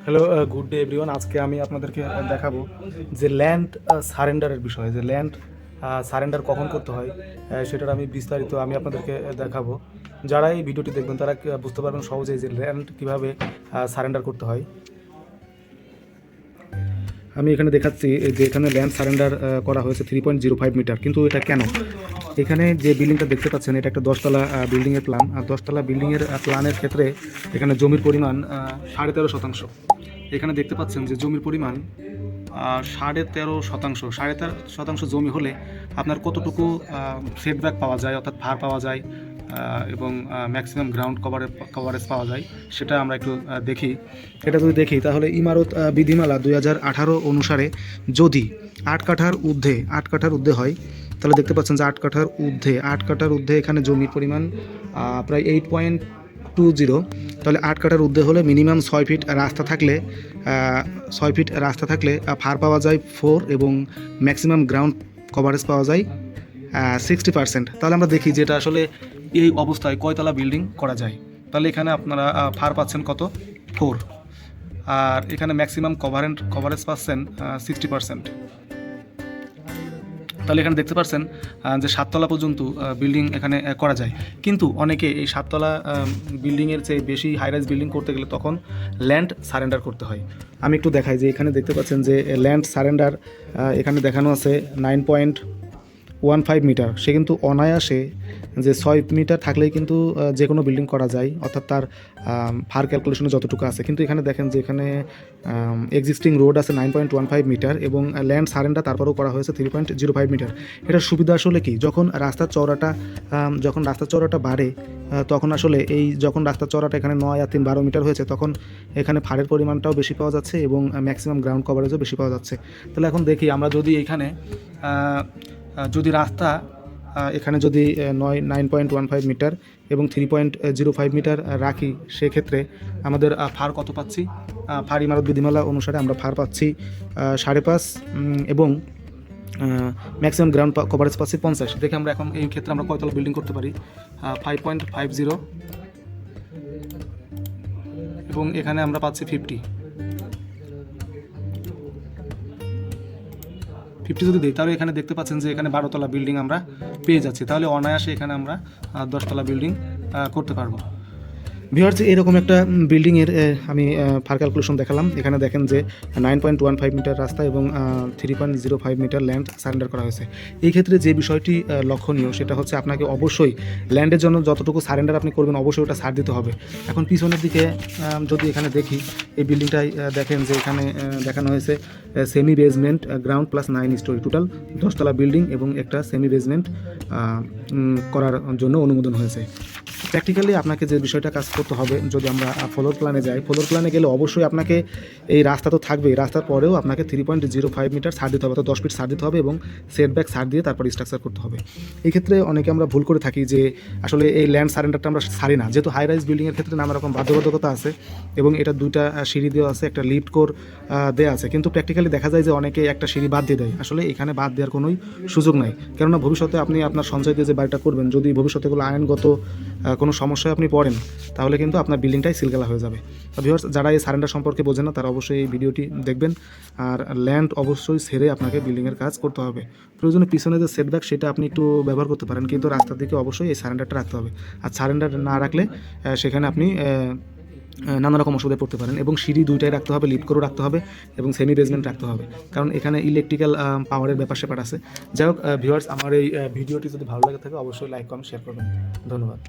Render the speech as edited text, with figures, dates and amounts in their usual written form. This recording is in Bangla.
Hello, good day everyone. আজকে আমি আপনাদেরকে দেখাবো যে ল্যান্ড সারেন্ডারের বিষয়ে, যে ল্যান্ড সারেন্ডার কখন করতে হয় সেটার আমি বিস্তারিত আপনাদেরকে দেখাবো। যারা এই ভিডিওটি দেখবেন তারা বুঝতে পারবেন সহজেই যে ল্যান্ড কীভাবে সারেন্ডার করতে হয়। আমি এখানে দেখাচ্ছি যে এখানে ল্যান্ড সারেন্ডার করা হয়েছে 3.05 মিটার, কিন্তু এটা কেন? এখানে যে বিল্ডিংটা দেখতে পাচ্ছেন এটা একটা 10তলা বিল্ডিংয়ের প্ল্যান। আর 10তলা বিল্ডিংয়ের প্ল্যানের ক্ষেত্রে এখানে জমির পরিমাণ 13.5%। এখানে দেখতে পাচ্ছেন যে জমির পরিমাণ 13.5%। 13.5% জমি হলে আপনার কতটুকু সেটব্যাক পাওয়া যায়, অর্থাৎ ভার পাওয়া যায় এবং ম্যাক্সিমাম গ্রাউন্ড কভারেজ পাওয়া যায়, সেটা আমরা একটু দেখি। এটা যদি দেখি তাহলে ইমারত বিধিমালা 2018 অনুসারে যদি 8 কাঠার ঊর্ধ্বে হয়, তাহলে দেখতে পাচ্ছেন যে 8 কাঠার ঊর্ধ্বে এখানে জমির পরিমাণ প্রায় 8.20। তাহলে 8 কাঠার ঊর্ধ্বে হলে মিনিমাম 6 ফিট রাস্তা থাকলে 6 ফিট রাস্তা থাকলে ফার পাওয়া যায় 4 এবং ম্যাক্সিমাম গ্রাউন্ড কভারেজ পাওয়া যায় 60%। তাহলে আমরা দেখি যে এটা আসলে এই অবস্থায় কয়তলা বিল্ডিং করা যায়। তাহলে এখানে আপনারা ফার পাচ্ছেন কত? 4। আর এখানে ম্যাক্সিমাম কভারেজ পাচ্ছেন 60%। তাহলে এখানে দেখতে পাচ্ছেন যে 7তলা পর্যন্ত বিল্ডিং এখানে করা যায়। কিন্তু অনেকে এই 7তলা বিল্ডিংয়ের চেয়ে বেশি হাইরাইজ বিল্ডিং করতে গেলে তখন ল্যান্ড সারেন্ডার করতে হয়। আমি একটু দেখাই যে এখানে দেখতে পাচ্ছেন যে ল্যান্ড সারেন্ডার এখানে দেখানো আছে 9.15 মিটার। সে কিন্তু অনায়াসে যে 6 মিটার থাকলেই কিন্তু যে কোনো বিল্ডিং করা যায়, অর্থাৎ তার ফার ক্যালকুলেশনে যতটুকু আছে। কিন্তু এখানে দেখেন যে এখানে এক্সিস্টিং রোড আছে 9.15 মিটার এবং ল্যান্ড সারেন্ডার তারপরেও করা হয়েছে 3.05 মিটার। এটার সুবিধা আসলে কি, যখন রাস্তার চওড়াটা বাড়ে তখন আসলে যখন রাস্তার চওড়াটা এখানে 9 আর 3 12 মিটার হয়েছে, তখন এখানে ফারের পরিমাণটাও বেশি পাওয়া যাচ্ছে এবং ম্যাক্সিমাম গ্রাউন্ড কভারেজও বেশি পাওয়া যাচ্ছে। তাহলে এখন দেখি আমরা যদি এখানে যদি রাস্তা এখানে যদি 9.15 মিটার এবং 3.05 মিটার রাখি, সেক্ষেত্রে আমাদের ফার কত পাচ্ছি? ফার ইমারত বিধিমালা অনুসারে আমরা ফার পাচ্ছি 5.5 এবং ম্যাক্সিমাম গ্রাউন্ড কভারেজ পাচ্ছি 50। দেখে আমরা এখন এই ক্ষেত্রে আমরা কয়তলা বিল্ডিং করতে পারি? 5.50 এবং এখানে আমরা পাচ্ছি 50 যদি দিই, তাহলে এখানে দেখতে পাচ্ছেন যে এখানে 12তলা বিল্ডিং আমরা পেয়ে যাচ্ছি। তাহলে অনায়াসে এখানে আমরা 10তলা বিল্ডিং করতে পারবো। ভিউয়ার্স, এরকম একটা বিল্ডিংয়ের আমি ফার ক্যালকুলেশন দেখালাম। এখানে দেখেন যে 9.15 মিটার রাস্তা এবং 3.05 মিটার ল্যান্ড সারেন্ডার করা হয়েছে। এই ক্ষেত্রে যে বিষয়টি লক্ষণীয় সেটা হচ্ছে আপনাকে অবশ্যই ল্যান্ডের জন্য যতটুকু সারেন্ডার আপনি করবেন অবশ্যই ওটা ছাড় দিতে হবে। এখন পিছনের দিকে যদি এখানে দেখি, এই বিল্ডিংটাই দেখেন যে এখানে দেখানো হয়েছে semi basement ground plus 9 storey, total 10তলা বিল্ডিং এবং একটা সেমি বেসমেন্ট করার জন্য অনুমোদন হয়েছে। প্র্যাকটিক্যালি আপনাকে যে বিষয়টা কাজ করতে হবে, যদি আমরা ফ্লোর প্ল্যানে যাই, ফ্লোর প্ল্যানে গেলে অবশ্যই আপনাকে এই রাস্তা তো থাকবেই, রাস্তার পরেও আপনাকে 3.05 মিটার ছাড় দিতে হবে, তো 10 ফিট ছাড় দিতে হবে এবং সেটব্যাক ছাড় দিয়ে তারপর স্ট্রাকচার করতে হবে। এই ক্ষেত্রে অনেকে আমরা ভুল করে থাকি যে আসলে এই ল্যান্ড সারেন্ডারটা আমরা ছাড়ি না, যেহেতু হাই রাইজ বিল্ডিংয়ের ক্ষেত্রে নানা রকম বাধ্যবাধকতা আছে এবং এটা 2টা সিঁড়ি দেওয়া আছে, একটা লিফট কোর দেওয়া আছে। কিন্তু প্র্যাকটিক্যালি দেখা যায় যে অনেকে একটা সিঁড়ি বাদ দিয়ে দেয়। আসলে এখানে বাদ দেওয়ার কোনোই সুযোগ নাই, কেননা ভবিষ্যতে আপনি আপনার সঞ্চয় দিয়ে যে বাড়িটা করবেন, যদি ভবিষ্যতে এগুলো আইনগত কোনো সমস্যায় আপনি পড়েন, তাহলে কিন্তু আপনার বিল্ডিংটাই সিলগালা হয়ে যাবে। তো ভিউয়ার্স, যারা এই সারেন্ডার সম্পর্কে বোঝেন না তারা অবশ্যই এই ভিডিওটি দেখবেন। আর ল্যান্ড অবশ্যই ছেড়ে আপনাকে বিল্ডিংয়ের কাজ করতে হবে। প্রয়োজনে পিছনে যে সেটব্যাক সেটা আপনি একটু ব্যবহার করতে পারেন, কিন্তু রাস্তার দিকে অবশ্যই এই সারেন্ডারটা রাখতে হবে। আর সারেন্ডার না রাখলে সেখানে আপনি নানা রকম অসুবিধায় পড়তে পারেন। এবং সিঁড়ি 2টাই রাখতে হবে, লিফট করেও রাখতে হবে এবং সেমি বেসমেন্ট রাখতে হবে, কারণ এখানে ইলেকট্রিক্যাল পাওয়ারের ব্যাপার স্যাপার আছে। যাই হোক ভিউয়ার্স, আমার এই ভিডিওটি যদি ভালো লাগে থাকে অবশ্যই লাইক কমেন্ট শেয়ার করবেন। ধন্যবাদ।